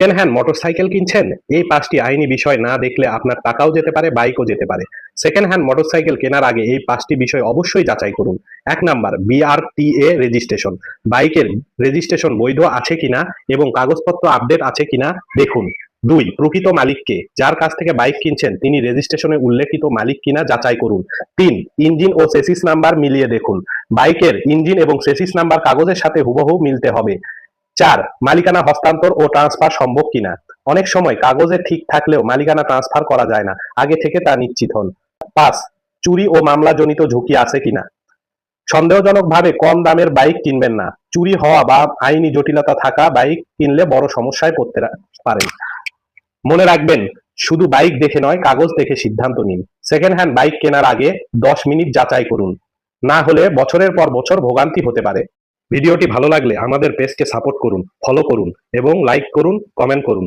Second hand motorcycle কিনছেন? এই ৫টি আইনি বিষয় না দেখলে আপনার টাকাও যেতে পারে, বাইকও যেতে পারে। সেকেন্ড হ্যান্ড মোটরসাইকেল কেনার আগে এই ৫টি বিষয় অবশ্যই যাচাই করুন। ১ নাম্বার বিআরটিএ রেজিস্ট্রেশন। বাইকের রেজিস্ট্রেশন বৈধ আছে কিনা এবং কাগজপত্র আপডেট আছে কিনা দেখুন। ২ প্রকৃত মালিককে, যার কাছ থেকে বাইক কিনছেন তিনি রেজিস্ট্রেশনে উল্লেখিত মালিক কিনা যাচাই করুন। ৩ ইঞ্জিন ও চেসিস নাম্বার মিলিয়ে দেখুন। বাইকের ইঞ্জিন এবং চেসিস নাম্বার কাগজের সাথে হুবহু মিলতে হবে। ৪ মালিকানা হস্তান্তর ও ট্রান্সফার সম্ভব কিনা। অনেক সময় কাগজে ঠিক থাকলেও মালিকানা ট্রান্সফার করা যায় না, আগে থেকে তা নিশ্চিত হন। ৫ চুরি ও মামলাজনিত ঝুঁকি আছে কিনা। সন্দেহজনকভাবে কম দামের বাইক কিনবেন না। চুরি হওয়া বা আইনি জটিলতা থাকা বাইক কিনলে বড় সমস্যায় পড়তে পারেন। মনে রাখবেন, শুধু বাইক দেখে নয়, কাগজ দেখে সিদ্ধান্ত নিন। সেকেন্ড হ্যান্ড বাইক কেনার আগে ১০ মিনিট যাচাই করুন, না হলে বছরের পর বছর ভোগান্তি হতে পারে। ভিডিওটি ভালো লাগলে আমাদের পেজকে সাপোর্ট করুন, ফলো করুন এবং লাইক করুন, কমেন্ট করুন।